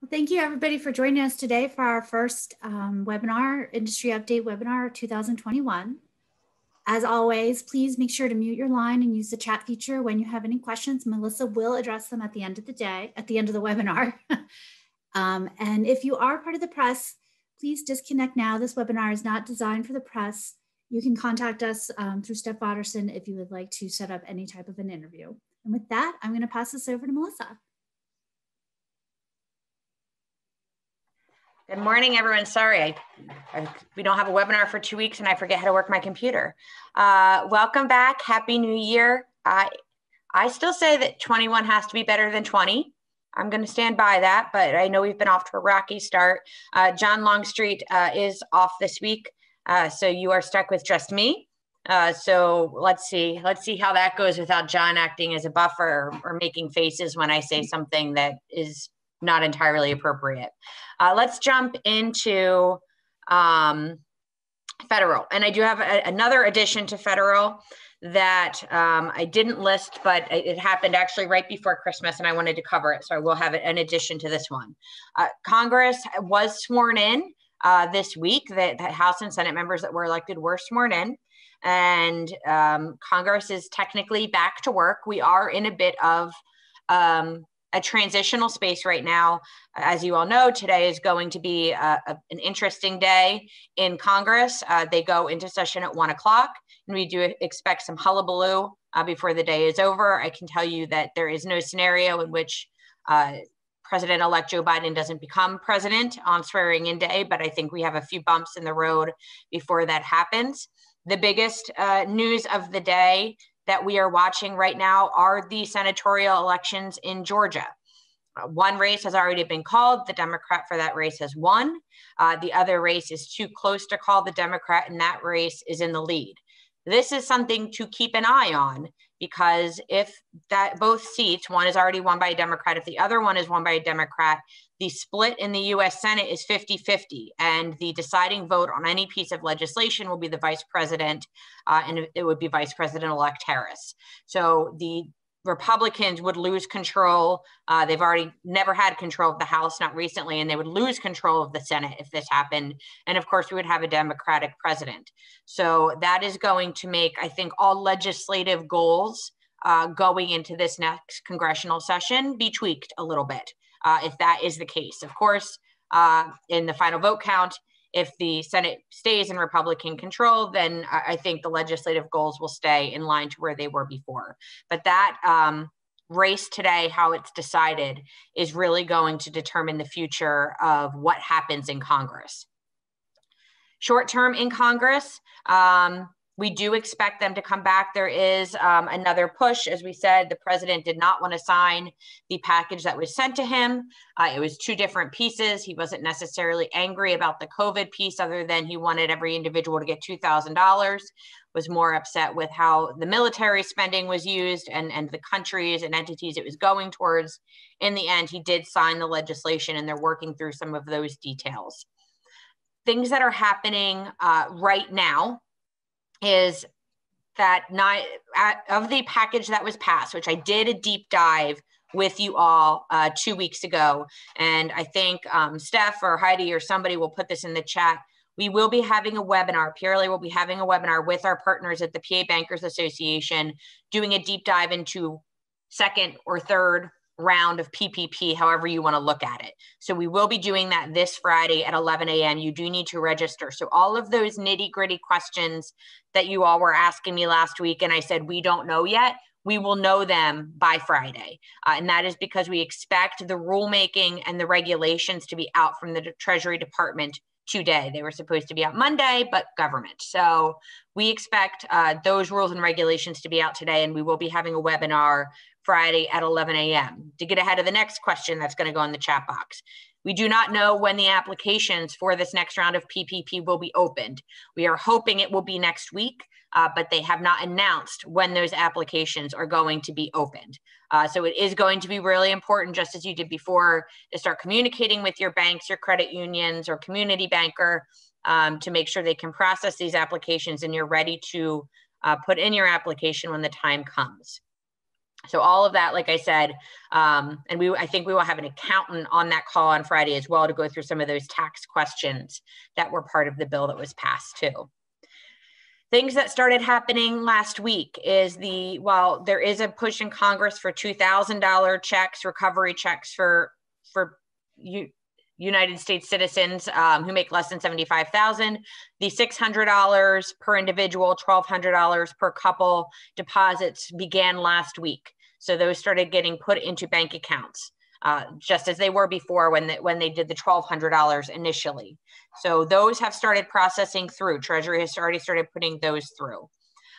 Well, thank you everybody for joining us today for our first webinar, Industry Update Webinar 2021. As always, please make sure to mute your line and use the chat feature when you have any questions. Melissa will address them at the end of the day, at the end of the webinar. And if you are part of the press, please disconnect now. This webinar is not designed for the press. You can contact us through Steph Otterson if you would like to set up any type of an interview. And with that, I'm going to pass this over to Melissa. Good morning, everyone. Sorry, we don't have a webinar for 2 weeks and I forget how to work my computer. Welcome back. Happy New Year. I still say that 21 has to be better than 20. I'm going to stand by that, but I know we've been off to a rocky start. John Longstreet is off this week, so you are stuck with just me. So let's see how that goes without John acting as a buffer or making faces when I say something that is not entirely appropriate. Let's jump into federal. And I do have another addition to federal that I didn't list, but it happened actually right before Christmas and I wanted to cover it. So I will have an addition to this one. Congress was sworn in this week. The House and Senate members that were elected were sworn in. And Congress is technically back to work. We are in a bit of a transitional space right now. As you all know, today is going to be an interesting day in Congress. They go into session at 1 o'clock, and we do expect some hullabaloo before the day is over. I can tell you that there is no scenario in which President-elect Joe Biden doesn't become president on swearing-in day, but I think we have a few bumps in the road before that happens. The biggest news of the day that we are watching right now are the senatorial elections in Georgia. One race has already been called. The Democrat for that race has won. The other race is too close to call. The Democrat in that race is in the lead. This is something to keep an eye on because if that both seats, one is already won by a Democrat, if the other one is won by a Democrat, the split in the U.S. Senate is 50-50, and the deciding vote on any piece of legislation will be the vice president, and it would be Vice President-elect Harris. So the Republicans would lose control. They've already never had control of the House, not recently, and they would lose control of the Senate if this happened. And of course, we would have a Democratic president. So that is going to make, I think, all legislative goals going into this next congressional session be tweaked a little bit. If that is the case. Of course, in the final vote count, if the Senate stays in Republican control, then I think the legislative goals will stay in line to where they were before. But that race today, how it's decided, is really going to determine the future of what happens in Congress. Short term in Congress, we do expect them to come back. There is another push. As we said, the president did not want to sign the package that was sent to him. It was two different pieces. He wasn't necessarily angry about the COVID piece other than he wanted every individual to get $2,000, was more upset with how the military spending was used and the countries and entities it was going towards. In the end, he did sign the legislation and they're working through some of those details. Things that are happening right now is that of the package that was passed, which I did a deep dive with you all 2 weeks ago, and I think Steph or Heidi or somebody will put this in the chat. We will be having a webinar. PRLA will be having a webinar with our partners at the PA Bankers Association, doing a deep dive into second or third round of PPP, however you want to look at it. So we will be doing that this Friday at 11 a.m. You do need to register. So all of those nitty-gritty questions that you all were asking me last week, and I said, we don't know yet, we will know them by Friday. And that is because we expect the rulemaking and the regulations to be out from the Treasury Department today. They were supposed to be out Monday, but government. So we expect those rules and regulations to be out today, and we will be having a webinar Friday at 11 a.m. To get ahead of the next question that's going to go in the chat box. We do not know when the applications for this next round of PPP will be opened. We are hoping it will be next week, but they have not announced when those applications are going to be opened. So it is going to be really important, just as you did before, to start communicating with your banks, your credit unions, or community banker to make sure they can process these applications and you're ready to put in your application when the time comes. So all of that, like I said, and I think we will have an accountant on that call on Friday as well to go through some of those tax questions that were part of the bill that was passed too. Things that started happening last week is while there is a push in Congress for $2,000 checks, recovery checks for United States citizens who make less than $75,000, the $600 per individual, $1,200 per couple deposits began last week. So those started getting put into bank accounts, just as they were before when they did the $1,200 initially. So those have started processing through. Treasury has already started putting those through.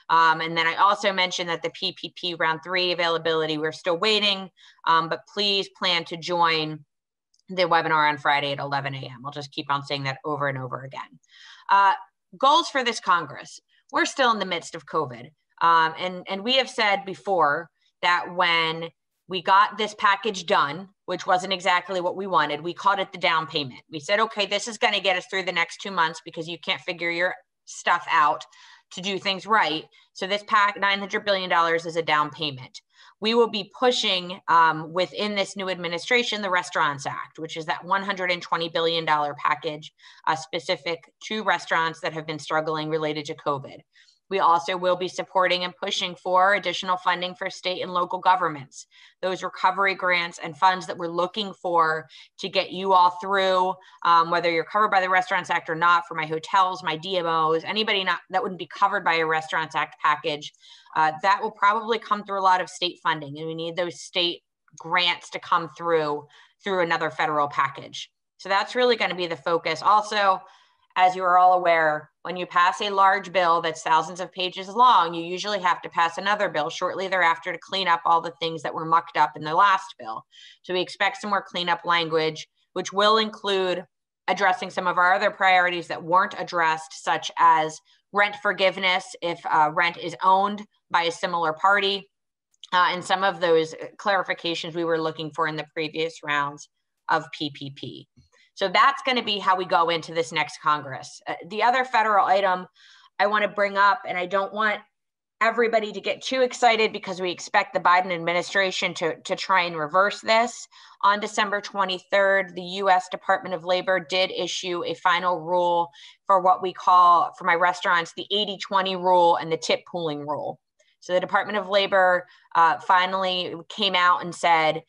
And then I also mentioned that the PPP round 3 availability, we're still waiting, but please plan to join the webinar on Friday at 11 a.m. I'll just keep on saying that over and over again. Goals for this Congress. We're still in the midst of COVID. And we have said before that when we got this package done, which wasn't exactly what we wanted, we called it the down payment. We said, okay, this is going to get us through the next 2 months because you can't figure your stuff out to do things right. So this $900 billion is a down payment. We will be pushing within this new administration, the Restaurants Act, which is that $120 billion package specific to restaurants that have been struggling related to COVID. We also will be supporting and pushing for additional funding for state and local governments, those recovery grants and funds that we're looking for to get you all through, whether you're covered by the Restaurants Act or not, for my hotels, my DMOs, anybody that wouldn't be covered by a Restaurants Act package, that will probably come through a lot of state funding, and we need those state grants to come through another federal package. So that's really going to be the focus. Also, as you are all aware, when you pass a large bill that's thousands of pages long, you usually have to pass another bill shortly thereafter to clean up all the things that were mucked up in the last bill. So we expect some more cleanup language, which will include addressing some of our other priorities that weren't addressed, such as rent forgiveness if rent is owned by a similar party, and some of those clarifications we were looking for in the previous rounds of PPP. So that's going to be how we go into this next Congress. The other federal item I want to bring up, and I don't want everybody to get too excited because we expect the Biden administration to try and reverse this. On December 23rd, the U.S. Department of Labor did issue a final rule for what we call, for my restaurants, the 80-20 rule and the tip pooling rule. So the Department of Labor finally came out and said,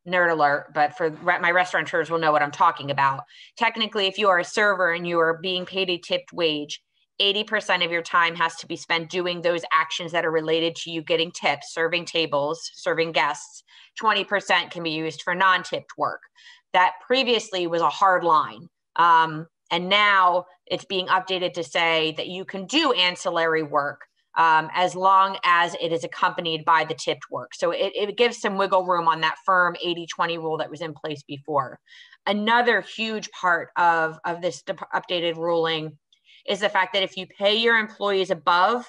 nerd alert, but for my restaurateurs will know what I'm talking about. Technically, if you are a server and you are being paid a tipped wage, 80% of your time has to be spent doing those actions that are related to you getting tips, serving tables, serving guests. 20% can be used for non-tipped work. That previously was a hard line. And now it's being updated to say that you can do ancillary work as long as it is accompanied by the tipped work. So it gives some wiggle room on that firm 80-20 rule that was in place before. Another huge part of this updated ruling is the fact that if you pay your employees above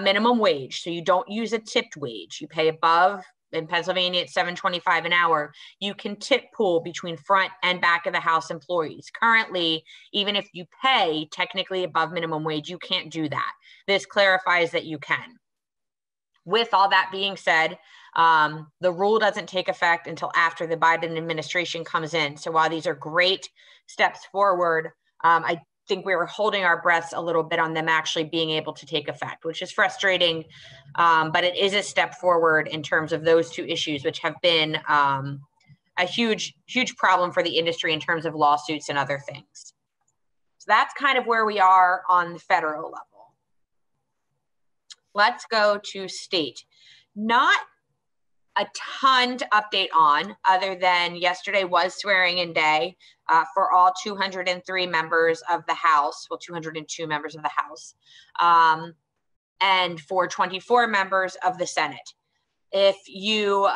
minimum wage, so you don't use a tipped wage, you pay above, in Pennsylvania it's $7.25 an hour, you can tip pool between front and back of the house employees. Currently, even if you pay technically above minimum wage, you can't do that. This clarifies that you can. With all that being said, the rule doesn't take effect until after the Biden administration comes in. So while these are great steps forward, I think we were holding our breaths a little bit on them actually being able to take effect, which is frustrating, but it is a step forward in terms of those two issues, which have been a huge problem for the industry in terms of lawsuits and other things. So that's kind of where we are on the federal level. Let's go to state. Not a ton to update on, other than yesterday was swearing in day for all 203 members of the House, well, 202 members of the House, and for 24 members of the Senate. If you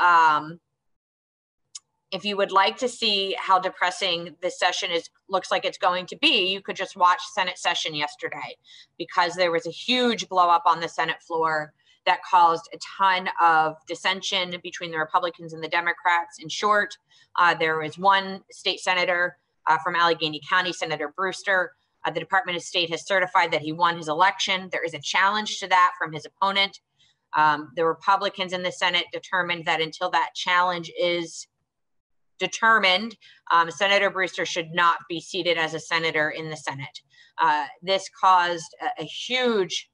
would like to see how depressing this session looks like it's going to be, you could just watch Senate session yesterday, because there was a huge blow up on the Senate floor that caused a ton of dissension between the Republicans and the Democrats. In short, there was one state senator from Allegheny County, Senator Brewster. The Department of State has certified that he won his election. There is a challenge to that from his opponent. The Republicans in the Senate determined that until that challenge is determined, Senator Brewster should not be seated as a senator in the Senate. This caused a huge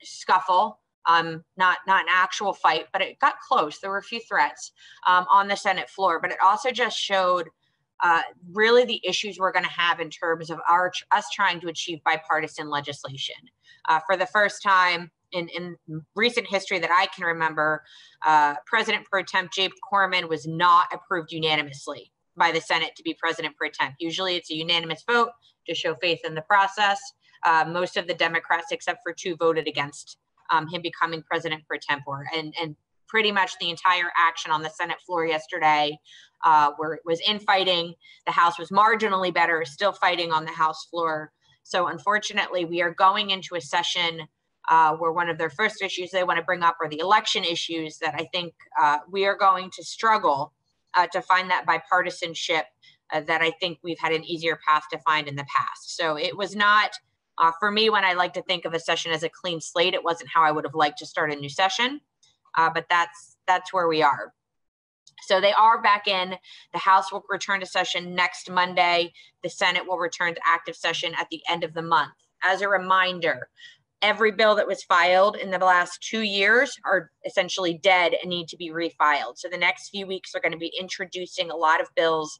scuffle, not an actual fight, but it got close. There were a few threats on the Senate floor, but it also just showed really the issues we're going to have in terms of us trying to achieve bipartisan legislation. For the first time in recent history that I can remember, President Pro Tem James Corman was not approved unanimously by the Senate to be President Pro Tem. Usually it's a unanimous vote to show faith in the process. Most of the Democrats, except for 2, voted against him becoming President Pro Tempore. And pretty much the entire action on the Senate floor yesterday was infighting. The House was marginally better, still fighting on the House floor. So unfortunately, we are going into a session where one of their first issues they want to bring up are the election issues that I think we are going to struggle to find that bipartisanship that I think we've had an easier path to find in the past. So it was not, for me, when I like to think of a session as a clean slate, it wasn't how I would have liked to start a new session, but that's where we are. So they are back in. The House will return to session next Monday. The Senate will return to active session at the end of the month. As a reminder, every bill that was filed in the last 2 years are essentially dead and need to be refiled. So the next few weeks are going to be introducing a lot of bills,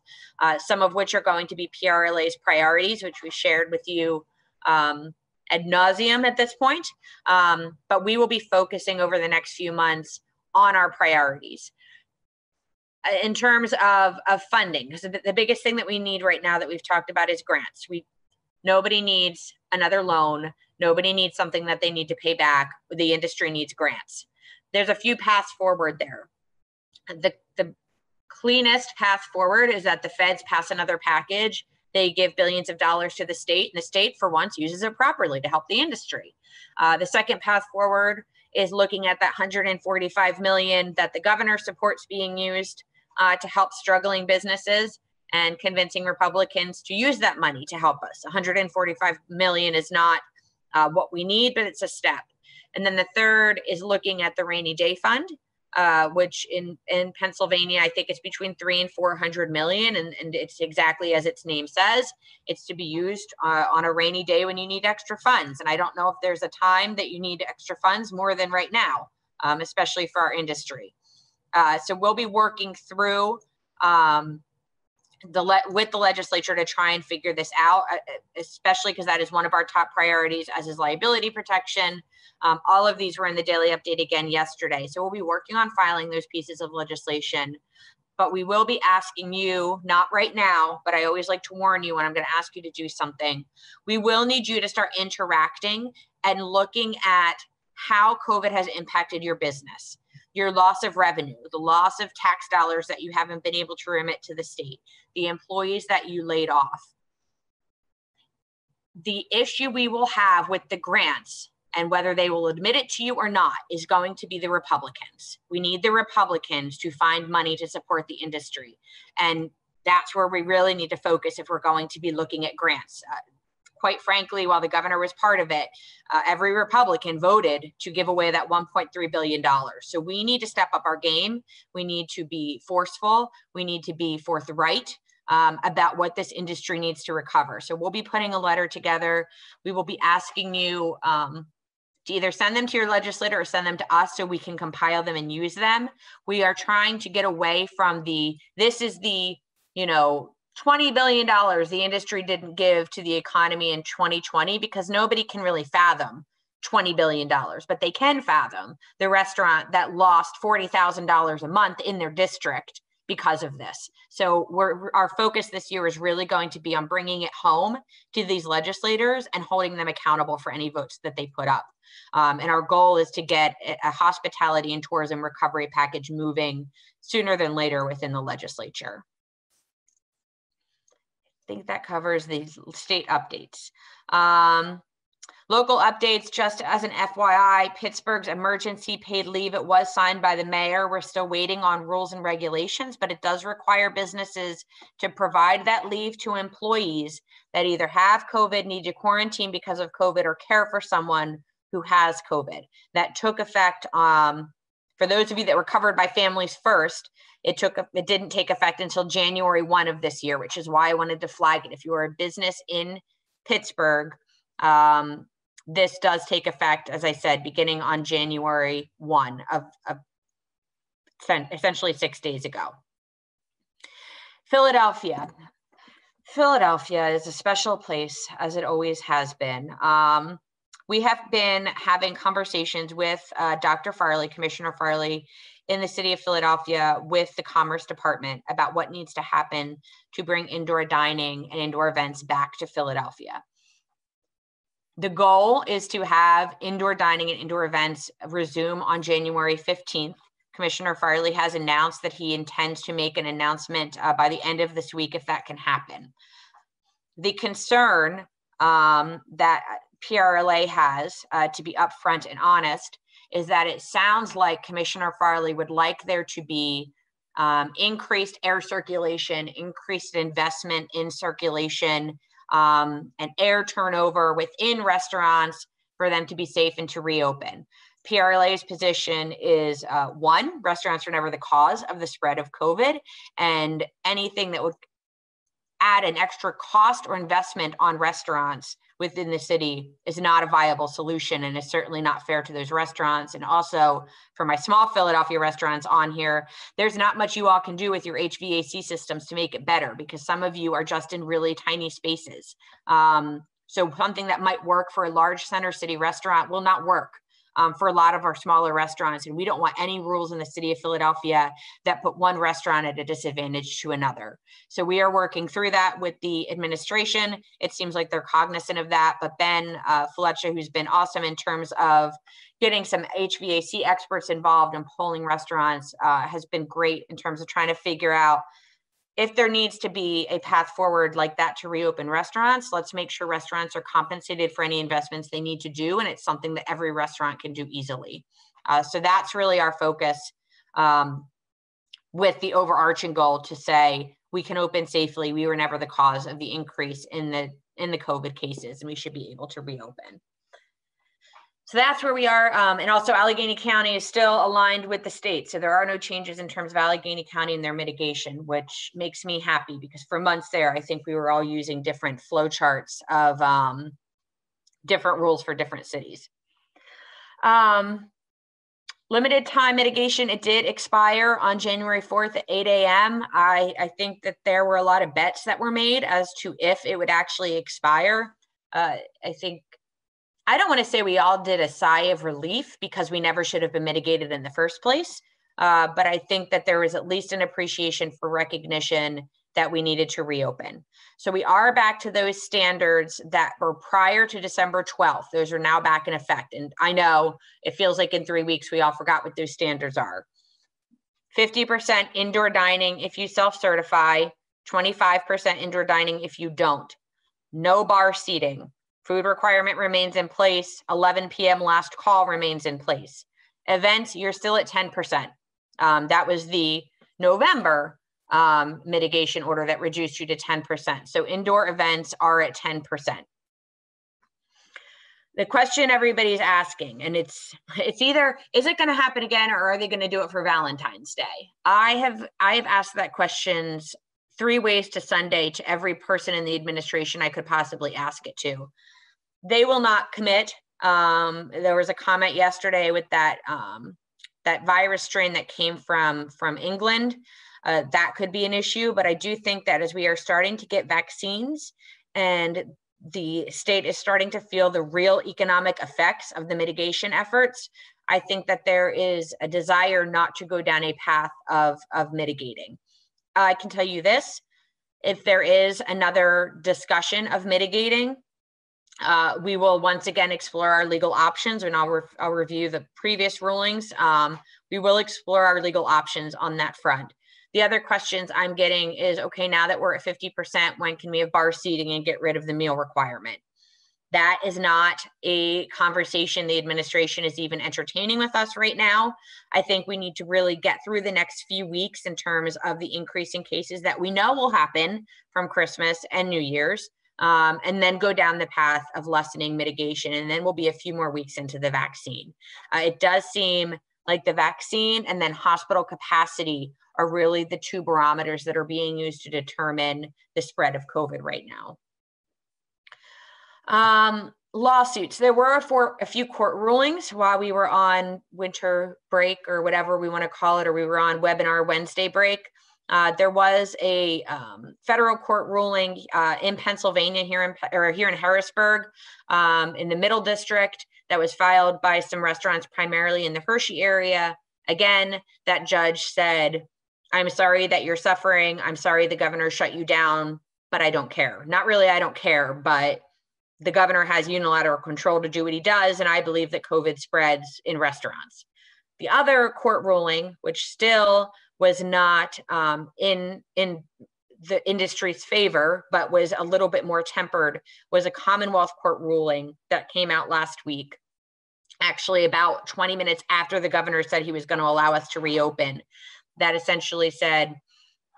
some of which are going to be PRLA's priorities, which we shared with you ad nauseum at this point. But we will be focusing over the next few months on our priorities. In terms of funding, because the biggest thing that we need right now that we've talked about is grants. Nobody needs another loan. Nobody needs something that they need to pay back. The industry needs grants. There's a few paths forward there. The cleanest path forward is that the feds pass another package. They give billions of dollars to the state, and the state, for once, uses it properly to help the industry. The second path forward is looking at that $145 million that the governor supports being used to help struggling businesses, and convincing Republicans to use that money to help us. $145 million is not what we need, but it's a step. And then the third is looking at the rainy day fund, which in Pennsylvania, I think it's between $300 and $400 million. And it's exactly as its name says, it's to be used on a rainy day when you need extra funds. And I don't know if there's a time that you need extra funds more than right now, especially for our industry. So we'll be working through with the legislature to try and figure this out, especially because that is one of our top priorities, as is liability protection. All of these were in the daily update again yesterday. So we'll be working on filing those pieces of legislation, but we will be asking you, not right now, but I always like to warn you when I'm going to ask you to do something. We will need you to start interacting and looking at how COVID has impacted your business, your loss of revenue, the loss of tax dollars that you haven't been able to remit to the state, the employees that you laid off. The issue we will have with the grants, and whether they will admit it to you or not, is going to be the Republicans. We need the Republicans to find money to support the industry. And that's where we really need to focus if we're going to be looking at grants. Quite frankly, while the governor was part of it, every Republican voted to give away that $1.3 billion. So we need to step up our game. We need to be forceful. We need to be forthright about what this industry needs to recover. So we'll be putting a letter together. We will be asking you to either send them to your legislator or send them to us so we can compile them and use them. We are trying to get away from this is the, $20 billion the industry didn't give to the economy in 2020, because nobody can really fathom $20 billion, but they can fathom the restaurant that lost $40,000 a month in their district because of this. So our focus this year is really going to be on bringing it home to these legislators and holding them accountable for any votes that they put up. And our goal is to get a hospitality and tourism recovery package moving sooner than later within the legislature. I think that covers the state updates. Local updates, just as an FYI, Pittsburgh's emergency paid leave, it was signed by the mayor. We're still waiting on rules and regulations, but it does require businesses to provide that leave to employees that either have COVID, need to quarantine because of COVID, or care for someone who has COVID. That took effect, for those of you that were covered by Families First, it didn't take effect until January 1 of this year, which is why I wanted to flag it. If you are a business in Pittsburgh, this does take effect, as I said, beginning on January 1 of essentially 6 days ago. Philadelphia. Philadelphia is a special place, as it always has been. We have been having conversations with Dr. Farley, Commissioner Farley, in the city of Philadelphia with the Commerce Department about what needs to happen to bring indoor dining and indoor events back to Philadelphia. The goal is to have indoor dining and indoor events resume on January 15th. Commissioner Farley has announced that he intends to make an announcement by the end of this week if that can happen. The concern that PRLA has, to be upfront and honest, is that it sounds like Commissioner Farley would like there to be increased air circulation, increased investment in circulation, and air turnover within restaurants for them to be safe and to reopen. PRLA's position is one, restaurants are never the cause of the spread of COVID, and anything that would add an extra cost or investment on restaurants within the city is not a viable solution, and is certainly not fair to those restaurants. And also for my small Philadelphia restaurants on here, there's not much you all can do with your HVAC systems to make it better, because some of you are just in really tiny spaces. So something that might work for a large center city restaurant will not work for a lot of our smaller restaurants. And we don't want any rules in the city of Philadelphia that put one restaurant at a disadvantage to another. So we are working through that with the administration. It seems like they're cognizant of that, but Ben Fletcher, who's been awesome in terms of getting some HVAC experts involved and polling restaurants, has been great in terms of trying to figure out if there needs to be a path forward like that to reopen restaurants. Let's make sure restaurants are compensated for any investments they need to do, and it's something that every restaurant can do easily. So that's really our focus, with the overarching goal to say we can open safely. We were never the cause of the increase in the COVID cases, and we should be able to reopen. So that's where we are. And also Allegheny County is still aligned with the state. So there are no changes in terms of Allegheny County and their mitigation, which makes me happy, because for months there, I think we were all using different flow charts of different rules for different cities. Limited time mitigation, it did expire on January 4th at 8 a.m. I think that there were a lot of bets that were made as to if it would actually expire. I don't want to say we all did a sigh of relief, because we never should have been mitigated in the first place. But I think that there was at least an appreciation for recognition that we needed to reopen. So we are back to those standards that were prior to December 12th. Those are now back in effect. And I know it feels like in 3 weeks, we all forgot what those standards are. 50% indoor dining if you self-certify, 25% indoor dining if you don't. No bar seating. Food requirement remains in place. 11 p.m. last call remains in place. Events, you're still at 10%. That was the November mitigation order that reduced you to 10%. So indoor events are at 10%. The question everybody's asking, and it's either, is it going to happen again, or are they going to do it for Valentine's Day? I have asked that questions 3 ways to Sunday to every person in the administration I could possibly ask it to. They will not commit. There was a comment yesterday with that virus strain that came from England. That could be an issue, but I do think that as we are starting to get vaccines and the state is starting to feel the real economic effects of the mitigation efforts, I think that there is a desire not to go down a path of mitigating. I can tell you this, if there is another discussion of mitigating, we will once again explore our legal options, and I'll review the previous rulings. We will explore our legal options on that front. The other questions I'm getting is, okay, now that we're at 50%, when can we have bar seating and get rid of the meal requirement? That is not a conversation the administration is even entertaining with us right now. I think we need to really get through the next few weeks in terms of the increase in cases that we know will happen from Christmas and New Year's. and then go down the path of lessening mitigation. And then we'll be a few more weeks into the vaccine. It does seem like the vaccine and then hospital capacity are really the two barometers that are being used to determine the spread of COVID right now. Lawsuits. There were a few court rulings while we were on winter break or whatever we want to call it, or we were on webinar Wednesday break. There was a federal court ruling in Pennsylvania here in Harrisburg, in the Middle District, that was filed by some restaurants primarily in the Hershey area. Again, that judge said, "I'm sorry that you're suffering. I'm sorry the governor shut you down, but I don't care." Not really, I don't care, but the governor has unilateral control to do what he does, and I believe that COVID spreads in restaurants. The other court ruling, which still was not in the industry's favor, but was a little bit more tempered, was a Commonwealth Court ruling that came out last week, actually about 20 minutes after the governor said he was going to allow us to reopen, that essentially said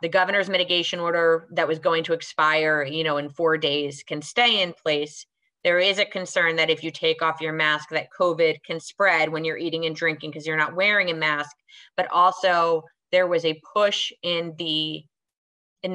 the governor's mitigation order that was going to expire, in 4 days can stay in place. There is a concern that if you take off your mask, that COVID can spread when you're eating and drinking because you're not wearing a mask. But also there was a push in the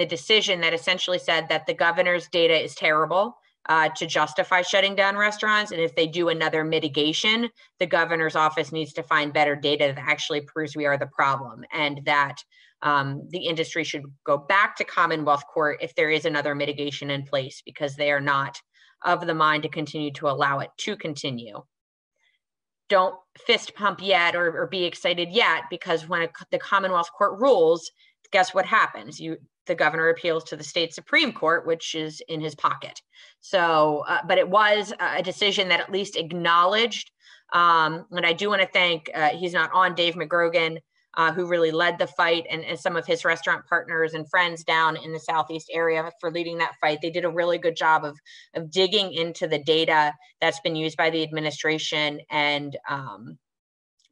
decision that essentially said that the governor's data is terrible to justify shutting down restaurants. And if they do another mitigation, the governor's office needs to find better data that actually proves we are the problem, and that the industry should go back to Commonwealth Court if there is another mitigation in place, because they are not of the mind to continue to allow it to continue. Don't fist pump yet or be excited yet, because when the Commonwealth Court rules, guess what happens? The governor appeals to the state Supreme Court, which is in his pocket. So, but it was a decision that at least acknowledged, and I do want to thank, he's not on, Dave McGrogan, who really led the fight, and some of his restaurant partners and friends down in the Southeast area for leading that fight. They did a really good job of digging into the data that's been used by the administration and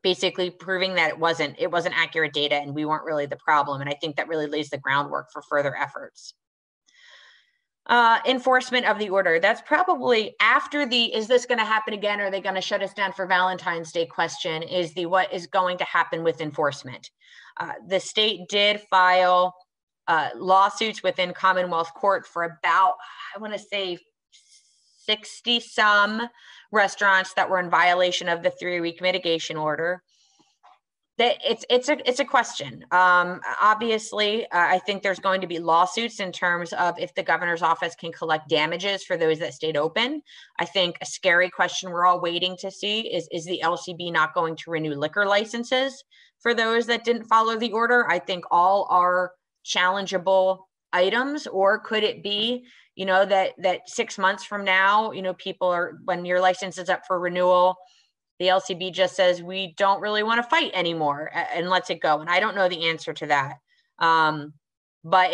basically proving that it wasn't accurate data and we weren't really the problem. And I think that really lays the groundwork for further efforts. Enforcement of the order. That's probably after is this going to happen again? Are they going to shut us down for Valentine's Day question, is what is going to happen with enforcement. The state did file lawsuits within Commonwealth Court for about, I want to say 60 some restaurants that were in violation of the 3-week mitigation order. It's a question. Obviously, I think there's going to be lawsuits in terms of if the governor's office can collect damages for those that stayed open. I think a scary question we're all waiting to see is the LCB not going to renew liquor licenses for those that didn't follow the order? I think all are challengeable items, or could it be, that 6 months from now, when your license is up for renewal, the LCB just says, we don't really want to fight anymore and lets it go. And I don't know the answer to that. But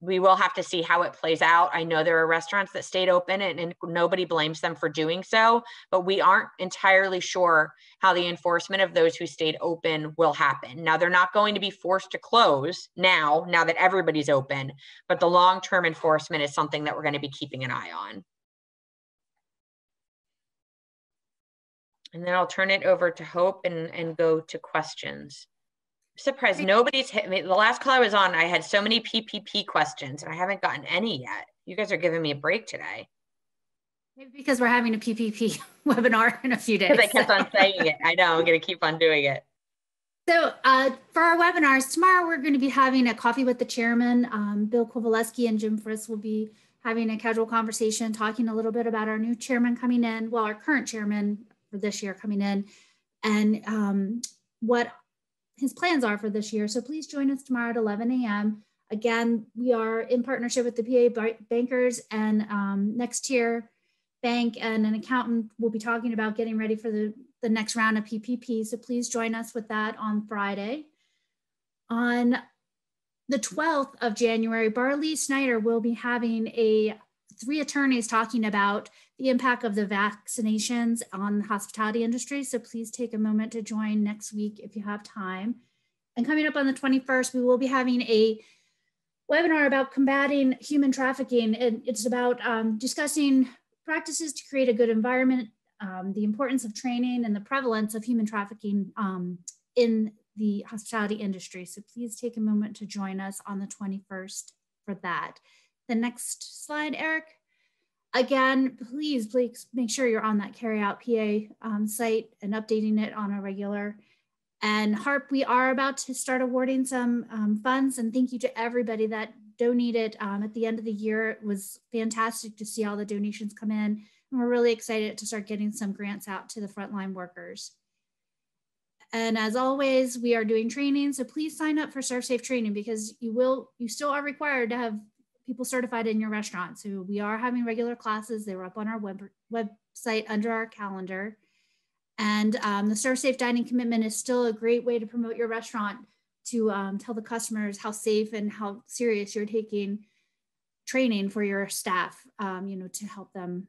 we will have to see how it plays out. I know there are restaurants that stayed open and nobody blames them for doing so, but we aren't entirely sure how the enforcement of those who stayed open will happen. Now, they're not going to be forced to close now that everybody's open, but the long-term enforcement is something that we're going to be keeping an eye on. And then I'll turn it over to Hope and go to questions. I'm surprised nobody's hit me. The last call I was on, I had so many PPP questions and I haven't gotten any yet. You guys are giving me a break today. Maybe because we're having a PPP webinar in a few days. Because I kept on saying it. I know, I'm going to keep on doing it. So for our webinars, tomorrow we're going to be having a coffee with the chairman. Bill Kowaleski and Jim Friss will be having a casual conversation, talking a little bit about our new chairman coming in, well, our current chairman for this year coming in, and what his plans are for this year. So please join us tomorrow at 11 a.m. Again, we are in partnership with the PA Bankers, and Next Tier Bank and an accountant will be talking about getting ready for the next round of PPP. So please join us with that on Friday. On the 12th of January, Barley Snyder will be having 3 attorneys talking about the impact of the vaccinations on the hospitality industry. So please take a moment to join next week if you have time. And coming up on the 21st, we will be having a webinar about combating human trafficking. And it's about discussing practices to create a good environment, the importance of training, and the prevalence of human trafficking in the hospitality industry. So please take a moment to join us on the 21st for that. The next slide, Eric. Again, please make sure you're on that Carryout PA site and updating it on a regular. And HARP, we are about to start awarding some funds, and thank you to everybody that donated at the end of the year. It was fantastic to see all the donations come in, and we're really excited to start getting some grants out to the frontline workers. And as always, we are doing training, so please sign up for ServSafe training, because you still are required to have people certified in your restaurant. So we are having regular classes. They were up on our website under our calendar. And the ServSafe dining commitment is still a great way to promote your restaurant, to tell the customers how safe and how serious you're taking training for your staff, to help them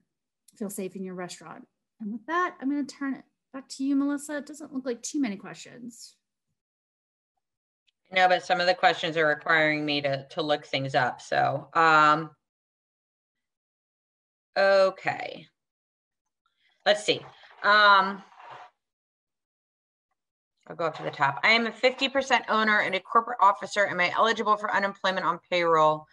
feel safe in your restaurant. And with that, I'm going to turn it back to you, Melissa. It doesn't look like too many questions. No, but some of the questions are requiring me to look things up. So, okay. Let's see. I'll go up to the top. I am a 50% owner and a corporate officer. Am I eligible for unemployment on payroll?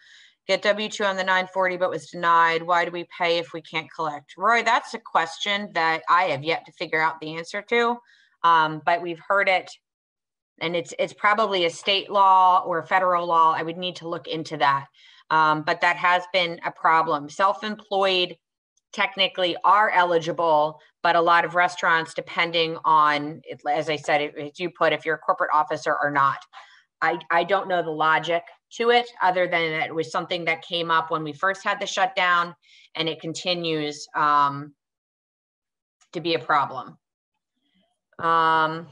Get W-2 on the 940, but was denied. Why do we pay if we can't collect? Roy, that's a question that I have yet to figure out the answer to, but we've heard it, and it's probably a state law or a federal law. I would need to look into that, but that has been a problem. Self-employed technically are eligible, but a lot of restaurants, depending on, as I said, as you put, if you're a corporate officer or not. I don't know the logic to it, other than that it was something that came up when we first had the shutdown, and it continues to be a problem. And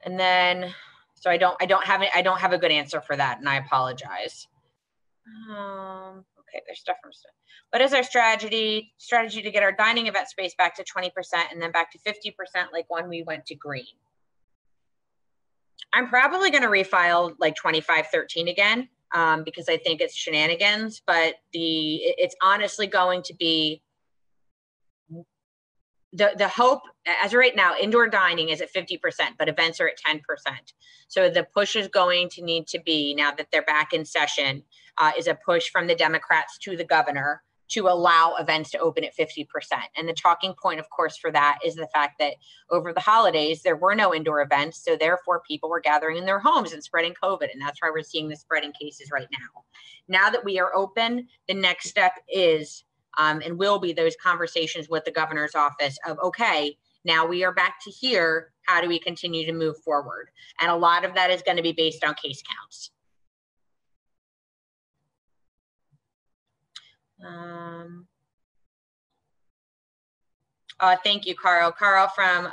then, so I don't have a good answer for that, and I apologize. Okay, there's stuff from stuff. What is our strategy to get our dining event space back to 20% and then back to 50% like when we went to green? I'm probably going to refile like 2513 again, because I think it's shenanigans, but it's honestly going to be the hope. As of right now, indoor dining is at 50%, but events are at 10%. So the push is going to need to be, now that they're back in session, is a push from the Democrats to the governor to allow events to open at 50%. And the talking point, of course, for that is the fact that over the holidays, there were no indoor events. So therefore, people were gathering in their homes and spreading COVID. And that's why we're seeing the spreading cases right now. Now that we are open, the next step is, and will be, those conversations with the governor's office of, okay, now we are back to here. How do we continue to move forward? And a lot of that is going to be based on case counts. Thank you, Carl. Carl from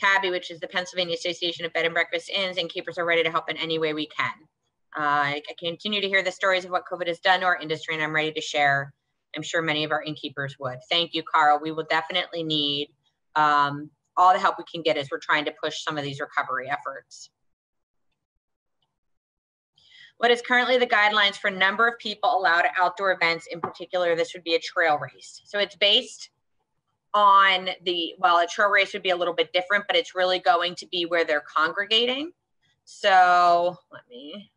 PABI, which is the Pennsylvania Association of Bed and Breakfast Inns, and keepers are ready to help in any way we can. I continue to hear the stories of what COVID has done to our industry, and I'm ready to share. I'm sure many of our innkeepers would. Thank you, Carl. We will definitely need all the help we can get as we're trying to push some of these recovery efforts. What is currently the guidelines for number of people allowed at outdoor events? In particular, this would be a trail race. So it's based on well, a trail race would be a little bit different, but it's really going to be where they're congregating. So let me,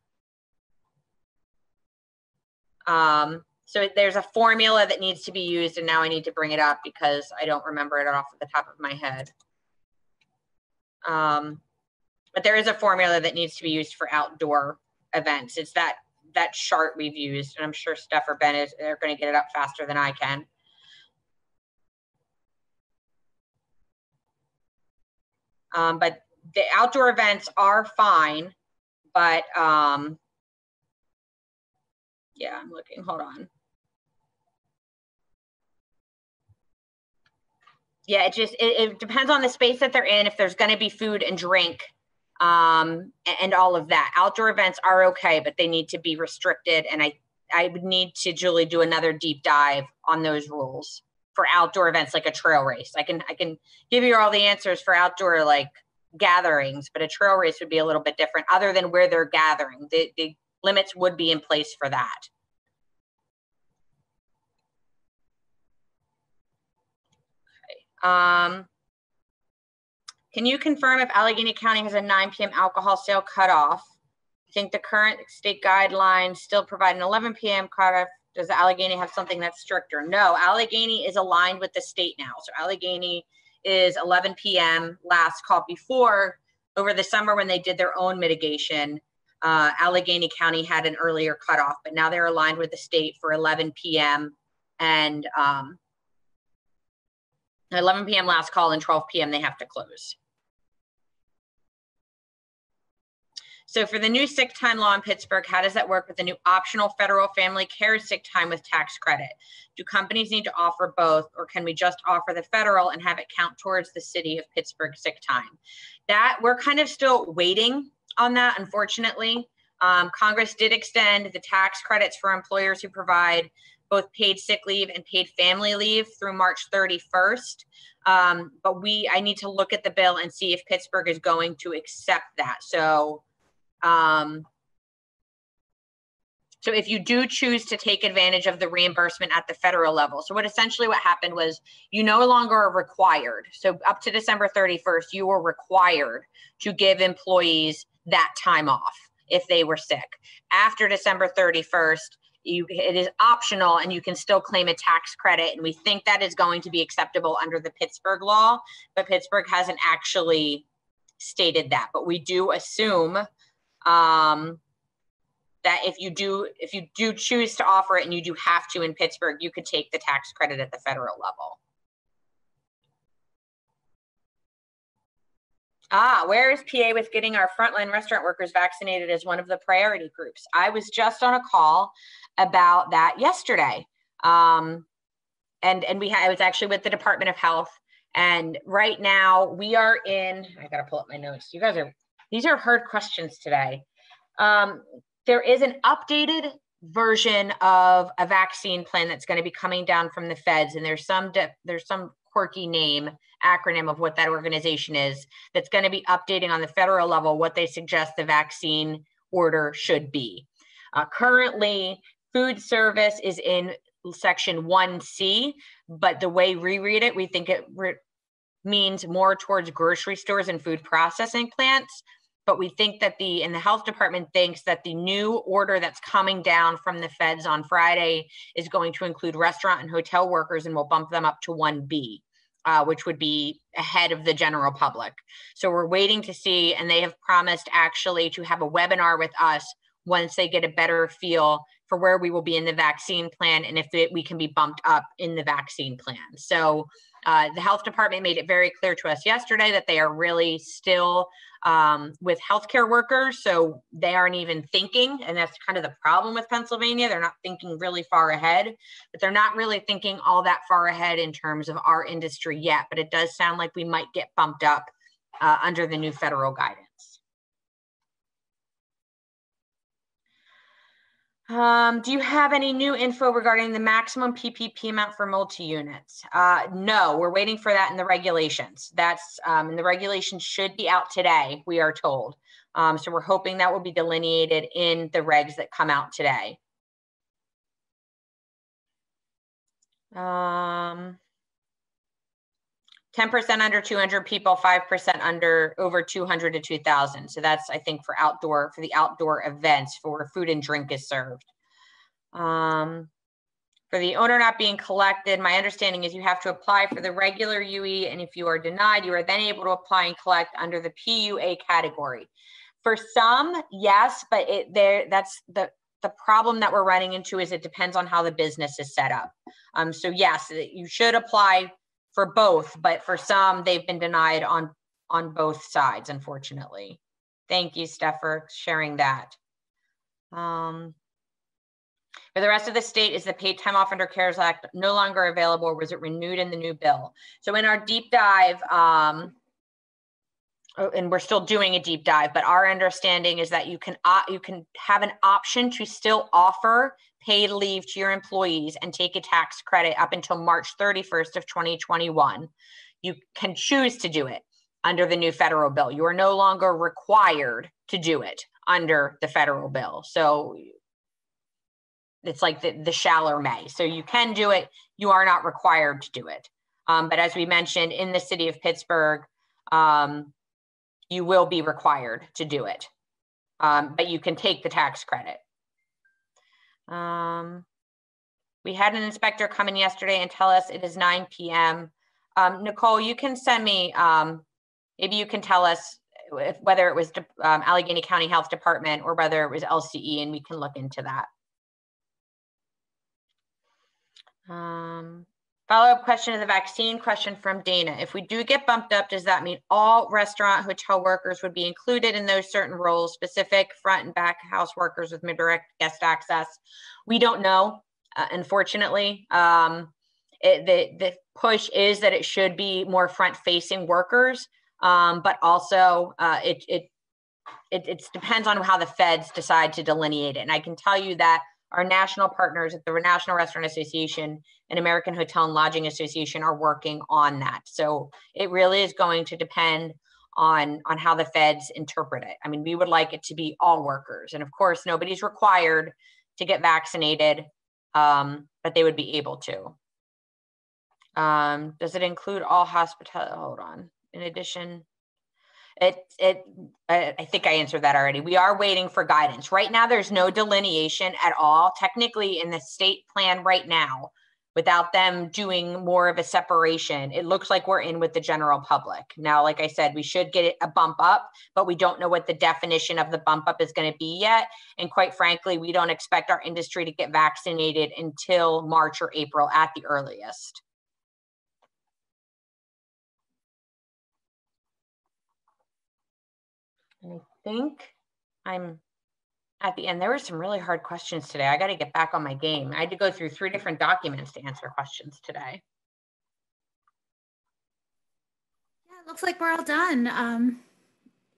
so there's a formula that needs to be used, and now I need to bring it up because I don't remember it off the top of my head. But there is a formula that needs to be used for outdoor events. It's that chart we've used, and I'm sure Steph or Ben are going to get it up faster than I can. But the outdoor events are fine, but yeah, I'm looking, hold on. Yeah, it depends on the space that they're in, if there's going to be food and drink, and all of that. Outdoor events are okay, but they need to be restricted. And I would need to, Julie, do another deep dive on those rules for outdoor events, like a trail race. I can give you all the answers for outdoor, like gatherings, but a trail race would be a little bit different other than where they're gathering. The limits would be in place for that. Okay. Can you confirm if Allegheny County has a 9 p.m. alcohol sale cutoff? I think the current state guidelines still provide an 11 p.m. cutoff. Does Allegheny have something that's stricter? No, Allegheny is aligned with the state now. So Allegheny is 11 p.m. last call. Before, over the summer when they did their own mitigation, Allegheny County had an earlier cutoff, but now they're aligned with the state for 11 p.m. and 11 p.m. last call and 12 p.m. they have to close. So for the new sick time law in Pittsburgh, how does that work with the new optional federal family care sick time with tax credit? Do companies need to offer both, or can we just offer the federal and have it count towards the city of Pittsburgh sick time? That we're kind of still waiting on that, unfortunately. Congress did extend the tax credits for employers who provide both paid sick leave and paid family leave through March 31st. But I need to look at the bill and see if Pittsburgh is going to accept that. So if you do choose to take advantage of the reimbursement at the federal level, so what happened was you no longer are required. So up to December 31st, you were required to give employees that time off if they were sick. After December 31st, it is optional and you can still claim a tax credit. And we think that is going to be acceptable under the Pittsburgh law, but Pittsburgh hasn't actually stated that. But we do assume that if you do choose to offer it, and you do have to in Pittsburgh, you could take the tax credit at the federal level. Where is PA with getting our frontline restaurant workers vaccinated as one of the priority groups? I was just on a call about that yesterday. I was actually with the Department of Health. And right now we are in, I got to pull up my notes. These are hard questions today. There is an updated version of a vaccine plan that's going to be coming down from the feds. And there's some quirky acronym of what that organization is that's going to be updating on the federal level what they suggest the vaccine order should be. Currently, food service is in section 1C, but the way we read it, we think it means more towards grocery stores and food processing plants. But we think that the health department thinks that the new order that's coming down from the feds on Friday is going to include restaurant and hotel workers and will bump them up to 1B, which would be ahead of the general public. So we're waiting to see, and they have promised actually to have a webinar with us once they get a better feel for where we will be in the vaccine plan and if we can be bumped up in the vaccine plan. So the health department made it very clear to us yesterday that they are really still with healthcare workers. So they aren't even thinking, and that's kind of the problem with Pennsylvania. They're not thinking really far ahead, but they're not really thinking all that far ahead in terms of our industry yet. But it does sound like we might get bumped up under the new federal guidance. Do you have any new info regarding the maximum PPP amount for multi-units? No, we're waiting for that in the regulations. That's and the regulations should be out today, we are told. So we're hoping that will be delineated in the regs that come out today. 10% under 200 people, 5% under over 200 to 2,000. So that's, I think, for the outdoor events for where food and drink is served. For the owner not being collected, my understanding is you have to apply for the regular UE, and if you are denied, you are then able to apply and collect under the PUA category. For some, yes, but that's the problem that we're running into is it depends on how the business is set up. So yes, you should apply for both, but for some, they've been denied on both sides, unfortunately. Thank you, Steph, for sharing that. For the rest of the state, is the paid time off under CARES Act no longer available, or was it renewed in the new bill? So in our deep dive, and we're still doing a deep dive, but our understanding is that you can have an option to still offer paid leave to your employees and take a tax credit up until March 31st of 2021. You can choose to do it. under the new federal bill. You are no longer required to do it under the federal bill. So it's like the shall or may. So you can do it. You are not required to do it. But as we mentioned, in the city of Pittsburgh, you will be required to do it. But you can take the tax credit. We had an inspector come in yesterday and tell us it is 9 p.m. Nicole, you can send me, maybe you can tell us whether it was Allegheny County Health Department or whether it was LCE, and we can look into that. Follow-up question of the vaccine question from Dana. If we do get bumped up, does that mean all restaurant, hotel workers would be included in those certain roles, specific front and back house workers with mid-direct guest access? We don't know, unfortunately. The push is that it should be more front-facing workers, but also it depends on how the feds decide to delineate it. And I can tell you that our national partners at the National Restaurant Association and American Hotel and Lodging Association are working on that. So it really is going to depend on how the feds interpret it. I mean, we would like it to be all workers. And of course, nobody's required to get vaccinated, but they would be able to. Does it include all hospitality? Hold on. In addition, I think I answered that already. We are waiting for guidance. Right now, there's no delineation at all. Technically, in the state plan right now, without them doing more of a separation, it looks like we're in with the general public. Now, like I said, we should get a bump up, but we don't know what the definition of the bump up is going to be yet. And quite frankly, we don't expect our industry to get vaccinated until March or April at the earliest. And I think I'm at the end. There were some really hard questions today. I got to get back on my game. I had to go through 3 different documents to answer questions today. Yeah, it looks like we're all done.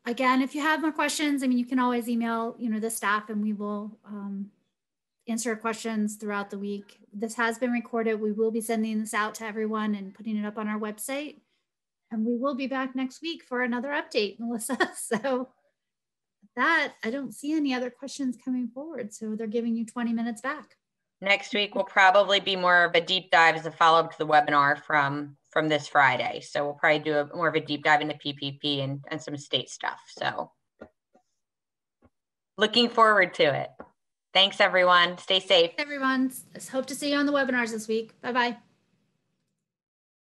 Again, if you have more questions, I mean, you can always email, the staff, and we will answer questions throughout the week. This has been recorded. We will be sending this out to everyone and putting it up on our website. And we will be back next week for another update, Melissa. So that, I don't see any other questions coming forward. So they're giving you 20 minutes back. Next week will probably be more of a deep dive as a follow-up to the webinar from this Friday. So we'll probably do more of a deep dive into PPP and some state stuff. So looking forward to it. Thanks, everyone. Stay safe. Everyone, hope to see you on the webinars this week. Bye-bye.